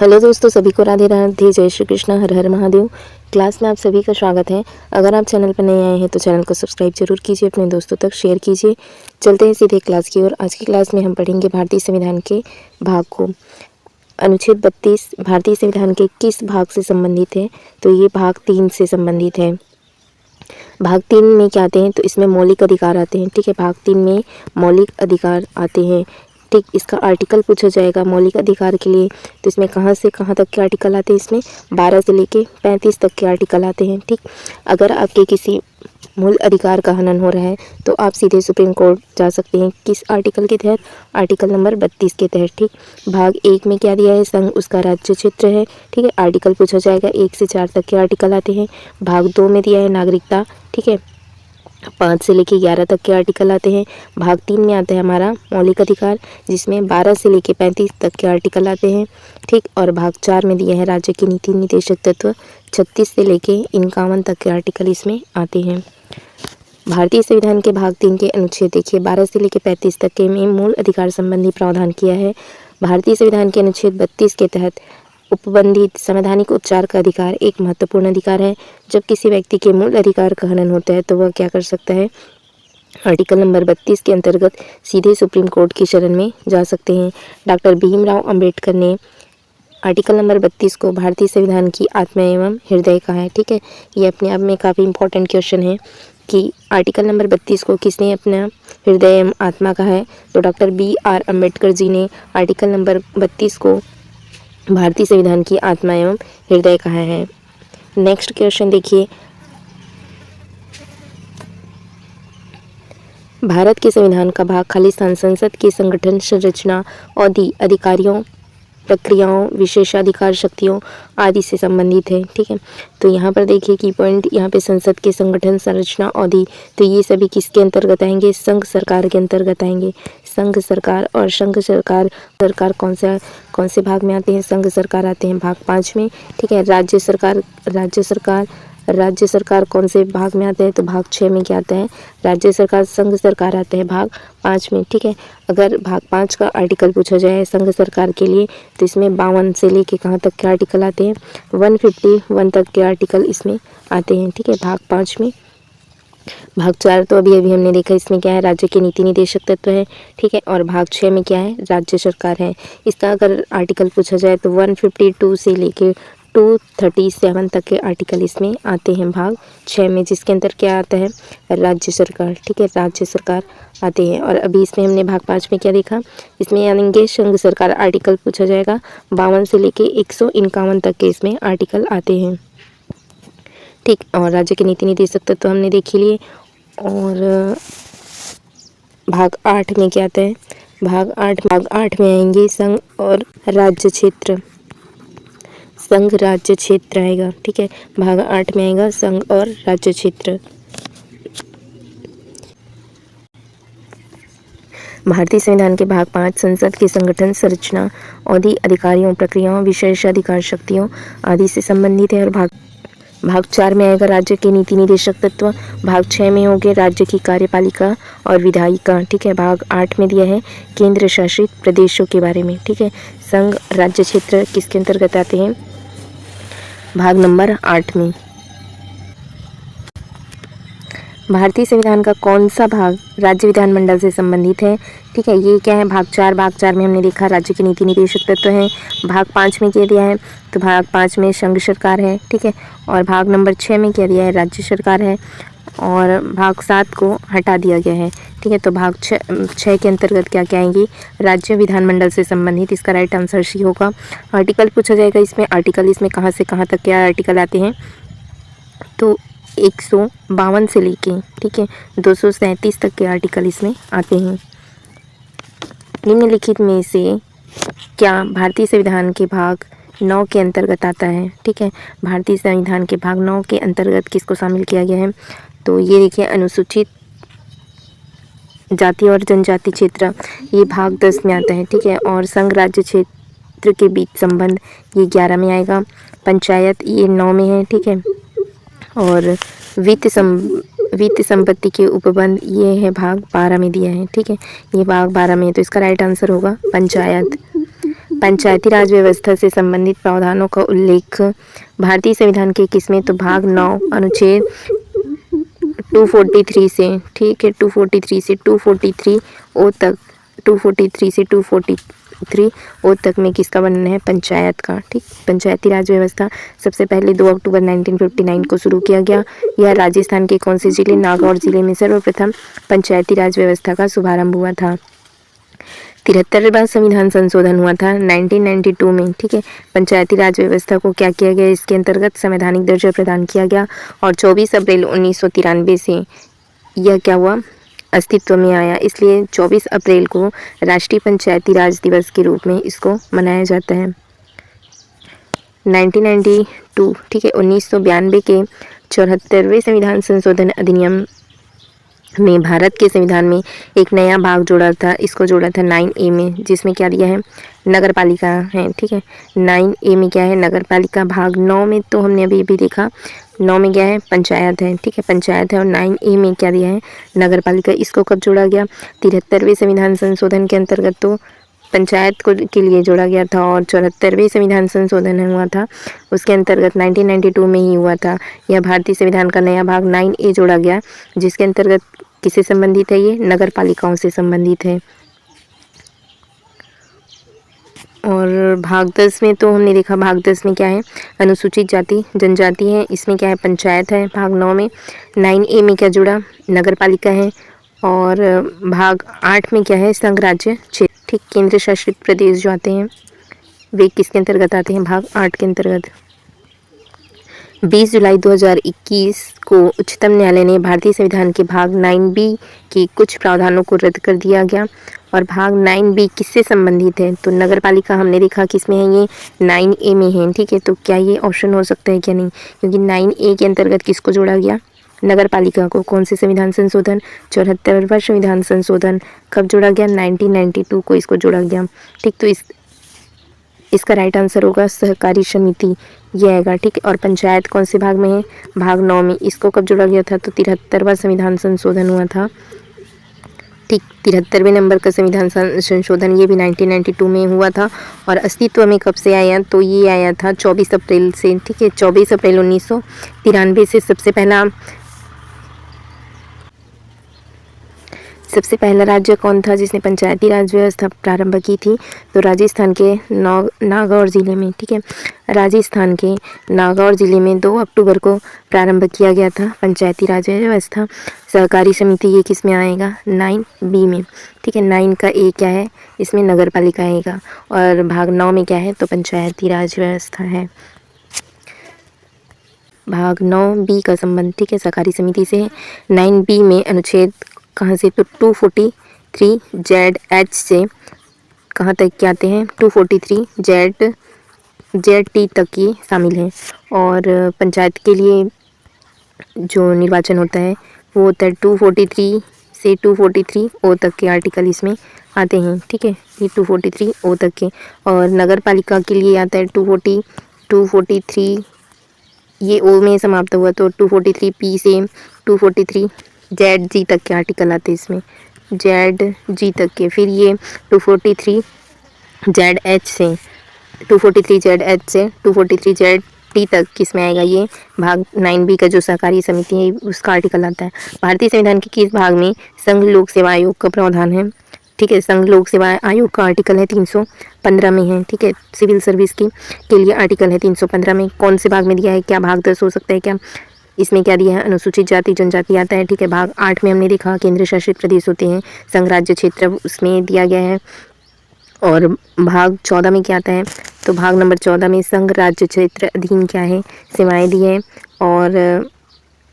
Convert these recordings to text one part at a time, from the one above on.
Hello दोस्तों, सभी को राधे राधे, जय श्री कृष्ण, हर हर महादेव। क्लास में आप सभी का स्वागत है। अगर आप चैनल पर नए आए हैं तो चैनल को सब्सक्राइब जरूर कीजिए, अपने दोस्तों तक शेयर कीजिए। चलते हैं सीधे क्लास की ओर। आज की क्लास में हम पढ़ेंगे भारतीय संविधान के भाग को। अनुच्छेद 32 भारतीय संविधान के किस भाग से संबंधित है? तो ये भाग 3 से संबंधित है। भाग 3 में क्या आते हैं? तो इसमें मौलिक अधिकार आते हैं। ठीक है, भाग 3 में मौलिक अधिकार आते हैं। ठीक, इसका आर्टिकल पूछा जाएगा मौलिक अधिकार के लिए। तो इसमें कहाँ से कहाँ तक के आर्टिकल आते हैं? इसमें 12 से लेके 35 तक के आर्टिकल आते हैं। ठीक, अगर आपके किसी मूल अधिकार का हनन हो रहा है तो आप सीधे सुप्रीम कोर्ट जा सकते हैं। किस आर्टिकल के तहत? आर्टिकल नंबर 32 के तहत। ठीक, भाग 1 में क्या दिया है? संघ उसका राज्य क्षेत्र है। ठीक है, आर्टिकल पूछा जाएगा 1 से 4 तक के आर्टिकल आते हैं। भाग 2 में दिया है नागरिकता। ठीक है, 5 से लेके 11 तक के आर्टिकल आते हैं। भाग 3 में आता है हमारा मौलिक अधिकार, जिसमें 12 से लेके 35 तक के आर्टिकल आते हैं। ठीक, और भाग 4 में दिया है राज्य के नीति निदेशक तत्व, 36 से लेके 51 तक के आर्टिकल इसमें आते हैं। भारतीय संविधान के भाग 3 के अनुच्छेद देखिए 12 से लेकर 35 तक के में मूल अधिकार संबंधी प्रावधान किया है। भारतीय संविधान के अनुच्छेद 32 के तहत उपबंधित संवैधानिक उपचार का अधिकार एक महत्वपूर्ण अधिकार है। जब किसी व्यक्ति के मूल अधिकार का हनन होता है तो वह क्या कर सकता है? आर्टिकल नंबर 32 के अंतर्गत सीधे सुप्रीम कोर्ट की शरण में जा सकते हैं। डॉक्टर भीमराव अंबेडकर ने आर्टिकल नंबर 32 को भारतीय संविधान की आत्मा एवं हृदय कहा है। ठीक है, ये अपने आप में काफ़ी इंपॉर्टेंट क्वेश्चन है कि आर्टिकल नंबर 32 को किसने अपना हृदय एवं आत्मा कहा है? तो डॉक्टर BR अम्बेडकर जी ने आर्टिकल नंबर 32 को भारतीय संविधान की आत्मा एवं हृदय कहा है। नेक्स्ट क्वेश्चन देखिए, भारत के संविधान का भाग खालिस्तान संसद की संगठन संरचना अधिकारियों प्रक्रियाओं विशेषाधिकार शक्तियों आदि से संबंधित है। ठीक है, तो यहाँ पर देखिए की पॉइंट, यहाँ पे संसद के संगठन संरचना आदि, तो ये सभी किसके अंतर्गत आएंगे? संघ सरकार के अंतर्गत आएंगे। संघ सरकार और संघ सरकार कौन से भाग में आते हैं? संघ सरकार आते हैं भाग 5 में। ठीक है, राज्य सरकार कौन से भाग में आते हैं? तो भाग 6 में क्या आता है? राज्य सरकार। संघ सरकार आते हैं भाग 5 में। ठीक है, अगर भाग 5 का आर्टिकल पूछा जाए संघ सरकार के लिए तो इसमें 52 से लेके कहाँ तक के आर्टिकल आते हैं? 151 तक के आर्टिकल इसमें आते हैं। ठीक है, भाग 5 में। भाग 4 तो अभी हमने देखा, इसमें क्या है? राज्य के नीति निदेशक तत्व है। ठीक है, और भाग 6 में क्या है? राज्य सरकार है। इसका अगर आर्टिकल पूछा जाए तो 152 से लेके 237 तक के आर्टिकल इसमें आते हैं भाग 6 में, जिसके अंदर क्या आता है? राज्य सरकार। ठीक है, राज्य सरकार आते हैं। और अभी इसमें हमने भाग 5 में क्या देखा? इसमें आएंगे संघ सरकार। आर्टिकल पूछा जाएगा 52 से लेके 151 तक के इसमें आर्टिकल आते हैं। ठीक, और राज्य के नीति निदेशक तत्व तो हमने देख ही लिए। और भाग 8 में क्या आता है? भाग 8 में आएंगे संघ और राज्य क्षेत्र। संघ राज्य क्षेत्र आएगा। ठीक है, भाग 8 में आएगा संघ और राज्य क्षेत्र। भारतीय संविधान के भाग 5 संसद के संगठन संरचना अधिकारियों प्रक्रियाओं विशेषाधिकार शक्तियों आदि से संबंधित है। और भाग 4 में आएगा राज्य के नीति निदेशक तत्व। भाग 6 में होंगे राज्य की कार्यपालिका और विधायिका। ठीक है, भाग 8 में दिया है केंद्र शासित प्रदेशों के बारे में। ठीक है, संघ राज्य क्षेत्र किसके अंतर्गत आते हैं? भाग नंबर 8 में। भारतीय संविधान का कौन सा भाग राज्य विधानमंडल से संबंधित है? ठीक है, ये क्या है? भाग 4। भाग 4 में हमने देखा राज्य के नीति निदेशक तत्व है। भाग 5 में क्या दिया है? तो भाग 5 में संघ सरकार है। ठीक है, और भाग नंबर 6 में क्या दिया है? राज्य सरकार है। और भाग 7 को हटा दिया गया है। ठीक है, तो भाग 6 के अंतर्गत क्या क्या आएंगी? राज्य विधानमंडल से संबंधित। इसका राइट आंसर सी होगा। आर्टिकल पूछा जाएगा इसमें, आर्टिकल इसमें कहाँ से कहाँ तक क्या आर्टिकल आते हैं? तो 152 से लेके, ठीक है, 237 तक के आर्टिकल इसमें आते हैं। निम्नलिखित में से क्या भारतीय संविधान के भाग 9 के अंतर्गत आता है? ठीक है, भारतीय संविधान के भाग 9 के अंतर्गत किसको शामिल किया गया है? तो ये देखिए, अनुसूचित जाति और जनजाति क्षेत्र, ये भाग 10 में आता है। ठीक है, और संघ राज्य क्षेत्र के बीच संबंध, ये 11 में आएगा। पंचायत, ये 9 में है। ठीक है, और वित्त संपत्ति के उपबंध, ये है भाग 12 में दिया है। ठीक है, ये भाग 12 में है, तो इसका राइट आंसर होगा पंचायत। पंचायती राज व्यवस्था से संबंधित प्रावधानों का उल्लेख भारतीय संविधान के किसमें, तो भाग 9 अनुच्छेद 243 से, ठीक है, 243 से 243 ओ तक, 243 से 243 ओ तक में किसका वर्णन है, पंचायत का। ठीक, पंचायती राज व्यवस्था सबसे पहले 2 अक्टूबर 1959 को शुरू किया गया। यह राजस्थान के कौन से जिले, नागौर जिले में सर्वप्रथम पंचायती राज व्यवस्था का शुभारंभ हुआ था। 73वां संविधान संशोधन हुआ था 1992 में। ठीक है, पंचायती राज व्यवस्था को क्या किया गया, इसके अंतर्गत संवैधानिक दर्जा प्रदान किया गया और 24 अप्रैल 1993 से यह क्या हुआ, अस्तित्व में आया। इसलिए 24 अप्रैल को राष्ट्रीय पंचायती राज दिवस के रूप में इसको मनाया जाता है। 1992, ठीक है, 1992 के 74वें संविधान संशोधन अधिनियम में भारत के संविधान में एक नया भाग जोड़ा था, इसको जोड़ा था 9A में, जिसमें क्या दिया है, नगर पालिका है। ठीक है, 9A में क्या है, नगर पालिका। भाग 9 में तो हमने अभी भी देखा, 9 में क्या है, पंचायत है। ठीक है, पंचायत है। और 9A में क्या दिया है, नगर पालिका। इसको कब जोड़ा गया, 73वें संविधान संशोधन के अंतर्गत तो पंचायत को के लिए जोड़ा गया था और 74वें संविधान संशोधन हुआ था उसके अंतर्गत 1992 में ही हुआ था। यह भारतीय संविधान का नया भाग 9A जोड़ा गया, जिसके अंतर्गत किससे संबंधित है, ये नगर पालिकाओं से संबंधित है। और भाग 10 में तो हमने देखा, भाग 10 में क्या है, अनुसूचित जाति जनजाति है, इसमें क्या है, पंचायत है। भाग 9 में 9A में क्या जुड़ा, नगर पालिका है। और भाग 8 में क्या है, संघ राज्य क्षेत्र। ठीक, केंद्र शासित प्रदेश जो आते हैं वे किसके अंतर्गत आते हैं, भाग 8 के अंतर्गत। 20 जुलाई 2021 को उच्चतम न्यायालय ने भारतीय संविधान के भाग 9B के कुछ प्रावधानों को रद्द कर दिया गया। और भाग 9B किससे संबंधित है, तो नगर पालिका हमने देखा किसमें है, ये 9A में है। ठीक है, तो क्या ये ऑप्शन हो सकता है, क्या नहीं, क्योंकि 9A के अंतर्गत किसको जोड़ा गया, नगर पालिका को। कौन से संविधान संशोधन, 74वां संविधान संशोधन कब जोड़ा गया, 1992 को इसको जोड़ा गया। ठीक, तो इसका राइट आंसर होगा सहकारी समिति, ये आएगा। ठीक है, और पंचायत कौन से भाग में है, भाग 9 में। इसको कब जोड़ा गया था, तो 73वां संविधान संशोधन हुआ था। ठीक, 73वें नंबर का संविधान संशोधन ये भी 1992 में हुआ था। और अस्तित्व में कब से आया, तो ये आया था 24 अप्रैल से। ठीक है, 24 अप्रैल 1993 से सबसे पहला राज्य कौन था जिसने पंचायती राज व्यवस्था प्रारंभ की थी, तो राजस्थान के नागौर जिले में। ठीक है, राजस्थान के नागौर जिले में 2 अक्टूबर को प्रारंभ किया गया था पंचायती राज व्यवस्था। सहकारी समिति ये किस में आएगा, 9B में। ठीक है, 9 का A क्या है, इसमें नगर पालिका आएगा। और भाग 9 में क्या है, तो पंचायती राज व्यवस्था है। भाग 9B का संबंध, ठीक है, सहकारी समिति से है। 9B में अनुच्छेद कहाँ से, तो 243ZH से कहाँ तक के आते हैं, 243ZT तक ये शामिल है। और पंचायत के लिए जो निर्वाचन होता है वो होता है 243 से 243O तक के आर्टिकल इसमें आते हैं। ठीक है, ये 243O तक के। और नगर पालिका के लिए आता है 243, ये O में समाप्त हुआ, तो 243P से 243ZG तक के आर्टिकल आते हैं इसमें, ZG तक के। फिर ये 243ZH से 243ZT तक किस में आएगा, ये भाग 9B का जो सहकारी समिति है उसका आर्टिकल आता है। भारतीय संविधान के किस भाग में संघ लोक सेवा आयोग का प्रावधान है, ठीक है, संघ लोक सेवा आयोग का आर्टिकल है 315 में है। ठीक है, सिविल सर्विस के लिए आर्टिकल है 315 में। कौन से भाग में दिया है, क्या भाग 10 हो सकता है क्या, इसमें क्या दिया है, अनुसूचित जाति जनजाति आता है। ठीक है, भाग 8 में हमने देखा केंद्र शासित प्रदेश होते हैं, संघ राज्य क्षेत्र उसमें दिया गया है। और भाग 14 में क्या आता है, तो भाग नंबर 14 में संघ राज्य क्षेत्र अधीन क्या है, सेवाएं दी है। और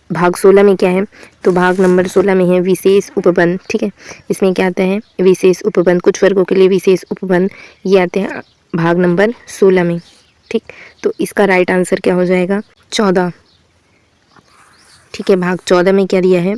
भाग 16 में क्या है, तो भाग नंबर 16 में है विशेष उपबंध। ठीक है, इसमें क्या आता है, विशेष उपबंध, कुछ वर्गों के लिए विशेष उपबंध ये आते हैं भाग नंबर 16 में। ठीक, तो इसका राइट आंसर क्या हो जाएगा, 14। ठीक है, भाग 14 में क्या दिया है,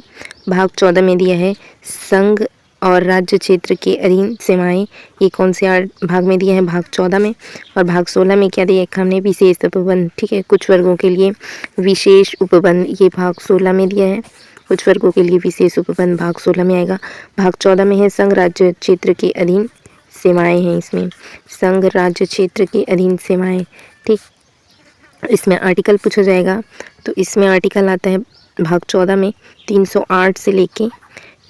भाग 14 में दिया है संघ और राज्य क्षेत्र के अधीन सेवाएं, ये कौन से भाग में दिया है, भाग 14 में। और भाग 16 में क्या दिया है, हमने विशेष उपबंध। ठीक है, कुछ वर्गों के लिए विशेष उपबंध, ये भाग 16 में दिया है, कुछ वर्गों के लिए विशेष उपबंध भाग 16 में आएगा। भाग 14 में है संघ राज्य क्षेत्र के अधीन सेवाएं हैं इसमें, संघ राज्य क्षेत्र के अधीन सेवाएं। ठीक, इसमें आर्टिकल पूछा जाएगा तो इसमें आर्टिकल आता है भाग 14 में 308 से लेके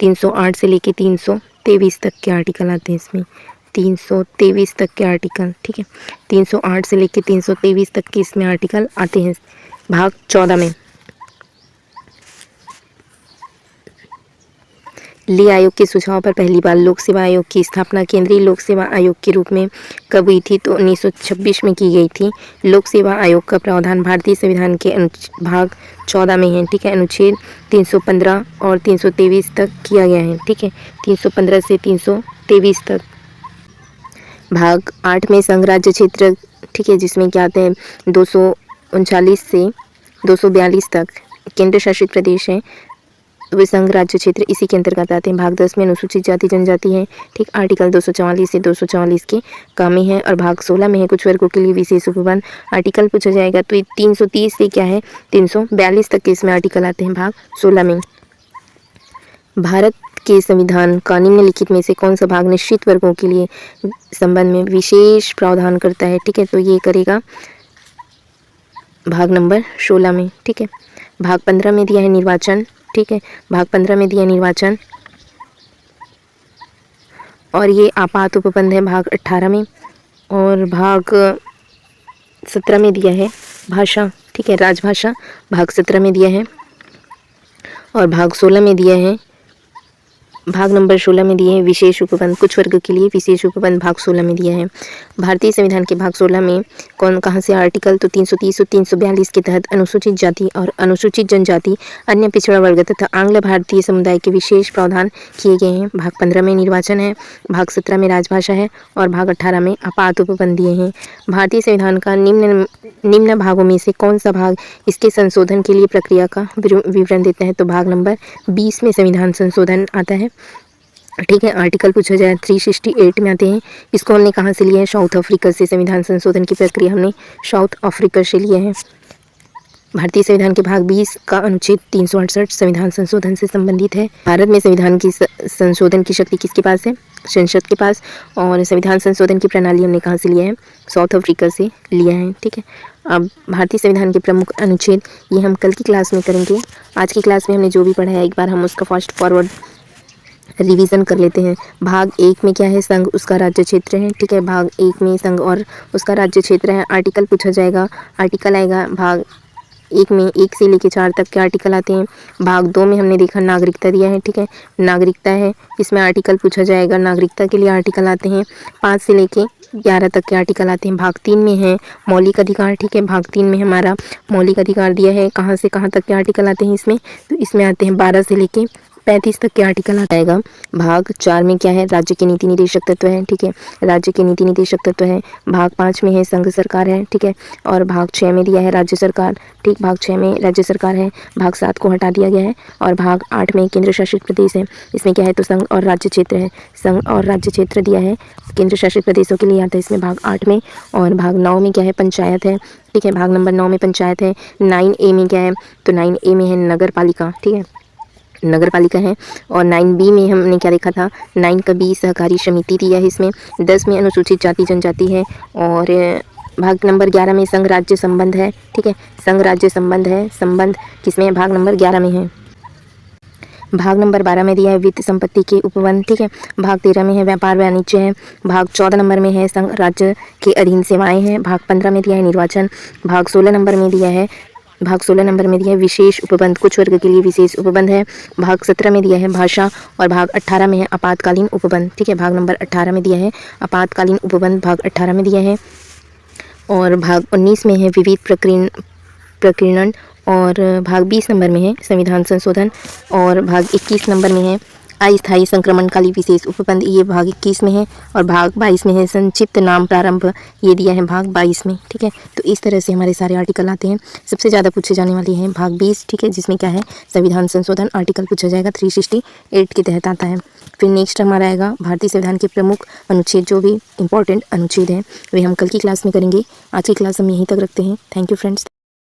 323 तक के आर्टिकल आते हैं इसमें, 323 तक के आर्टिकल। ठीक है, 308 से लेके 323 तक के इसमें आर्टिकल आते हैं भाग 14 में। ली आयोग के सुझाव पर पहली बार लोक सेवा आयोग की स्थापना केंद्रीय लोक सेवा आयोग के रूप में कब हुई थी? तो 1926 में की गई थी। लोक सेवा आयोग का प्रावधान भारतीय संविधान के भाग 14 में है। ठीक है, अनुच्छेद 315 और 323 तक किया गया है। ठीक है, 315 से 323 तक। भाग 8 में संघ राज्य क्षेत्र, ठीक है, जिसमें क्या आते हैं 239 से 242 तक केंद्र शासित प्रदेश है, वे संघ राज्य क्षेत्र इसी के अंतर्गत आते हैं। भाग 10 में अनुसूचित जाति जनजाति है। ठीक, आर्टिकल 244 से 244 के काम में है। और भाग 16 में है कुछ वर्गों के लिए विशेष उपबंध। आर्टिकल पूछा जाएगा तो 330 से क्या है 342 तक के इसमें आर्टिकल आते हैं भाग 16 में। भारत के संविधान का निम्नलिखित में से कौन सा भाग निश्चित वर्गों के लिए संबंध में विशेष प्रावधान करता है? ठीक है, तो ये करेगा भाग नंबर 16 में। ठीक है, भाग 15 में दिया है निर्वाचन। ठीक है, भाग 15 में दिया निर्वाचन और ये आपात उपबंध है भाग 18 में। और भाग 17 में दिया है भाषा। ठीक है, राजभाषा भाग 17 में दिया है। और भाग 16 में दिया है, भाग नंबर 16 में दिए हैं विशेष उपबंध, कुछ वर्ग के लिए विशेष उपबंध भाग 16 में दिया है। भारतीय संविधान के भाग 16 में कहाँ से आर्टिकल? तो 330 और 342 के तहत अनुसूचित जाति और अनुसूचित जनजाति, अन्य पिछड़ा वर्ग तथा आंग्ल भारतीय समुदाय के विशेष प्रावधान किए गए हैं। भाग 15 में निर्वाचन है, भाग 17 में राजभाषा है और भाग 18 में आपात उपबंध दिए हैं। भारतीय संविधान का निम्न भागों में से कौन सा भाग इसके संशोधन के लिए प्रक्रिया का विवरण देता है? तो भाग नंबर 20 में संविधान संशोधन आता है। ठीक है, आर्टिकल पूछा जाए 368 में आते हैं। इसको हमने कहाँ से लिया है? साउथ अफ्रीका से। संविधान संशोधन की प्रक्रिया हमने साउथ अफ्रीका से लिया है। भारतीय संविधान के भाग 20 का अनुच्छेद 368 संविधान संशोधन से संबंधित है। भारत में संविधान की संशोधन की शक्ति किसके पास है? संसद के पास। और संविधान संशोधन की प्रणाली हमने कहाँ से लिया है? साउथ अफ्रीका से लिया है। ठीक है, अब भारतीय संविधान के प्रमुख अनुच्छेद ये हम कल की क्लास में करेंगे। आज की क्लास में हमने जो भी पढ़ा है एक बार हम उसका फास्ट फॉरवर्ड रिवीजन कर लेते हैं। भाग 1 में क्या है? संघ उसका राज्य क्षेत्र है। ठीक है, भाग 1 में संघ और उसका राज्य क्षेत्र है। आर्टिकल पूछा जाएगा, आर्टिकल आएगा भाग 1 में 1 से लेकर 4 तक के आर्टिकल आते हैं। भाग 2 में हमने देखा नागरिकता दिया है। ठीक है, नागरिकता है, इसमें आर्टिकल पूछा जाएगा, नागरिकता के लिए आर्टिकल आते हैं 5 से लेके 11 तक के आर्टिकल आते हैं। भाग 3 में है मौलिक अधिकार। ठीक है, भाग 3 में हमारा मौलिक अधिकार दिया है, कहाँ से कहाँ तक के आर्टिकल आते हैं इसमें? तो इसमें आते हैं 12 से लेके 35 तक के आर्टिकल आ जाएगा। भाग 4 में क्या है? राज्य के नीति निदेशक तत्व है। ठीक है, राज्य के नीति निदेशक तत्व है। भाग 5 में है संघ सरकार है। ठीक है, और भाग 6 में दिया है राज्य सरकार। ठीक, भाग 6 में राज्य सरकार है। भाग 7 को हटा दिया गया है और भाग 8 में केंद्र शासित प्रदेश है। इसमें क्या है? तो संघ और राज्य क्षेत्र है। संघ और राज्य क्षेत्र दिया है, केंद्र शासित प्रदेशों के लिए आता है इसमें भाग 8 में। और भाग 9 में क्या है? पंचायत है। ठीक है, भाग नंबर 9 में पंचायत है। 9A में क्या है? तो 9A में है नगर पालिका। ठीक है, नगर पालिका है। और 9B में हमने क्या देखा था? 9B सहकारी समिति दिया है इसमें। 10 में अनुसूचित जाति जनजाति है। और भाग नंबर 11 में संघ राज्य संबंध है। ठीक है, संघ राज्य संबंध है। संबंध किसमें है? भाग नंबर 11 में है। भाग नंबर 12 में दिया है वित्त संपत्ति के उपबंध। ठीक है, भाग 13 में है व्यापार वाणिज्य है। भाग 14 नंबर में है संघ राज्य के अधीन सेवाएं हैं। भाग 15 में दिया है निर्वाचन। भाग 16 नंबर में दिया है विशेष उपबंध, कुछ वर्ग के लिए विशेष उपबंध है। भाग 17 में दिया है भाषा। और भाग 18 में है आपातकालीन उपबंध। ठीक है, भाग नंबर 18 में दिया है आपातकालीन उपबंध, भाग 18 में दिया है। और भाग 19 में है विविध प्रकीर्णन। और भाग 20 नंबर में है संविधान संशोधन। और भाग 21 नंबर में है अस्थायी संक्रमणकाली विशेष उपबंध, ये भाग 21 में है। और भाग 22 में है संक्षिप्त नाम प्रारंभ, ये दिया है भाग 22 में। ठीक है, तो इस तरह से हमारे सारे आर्टिकल आते हैं। सबसे ज़्यादा पूछे जाने वाले हैं भाग 20। ठीक है, जिसमें क्या है? संविधान संशोधन आर्टिकल पूछा जाएगा 368 के तहत आता है। फिर नेक्स्ट हमारा आएगा भारतीय संविधान के प्रमुख अनुच्छेद, जो भी इंपॉर्टेंट अनुच्छेद हैं वे हम कल की क्लास में करेंगे। आज की क्लास हम यहीं तक रखते हैं। Thank you friends.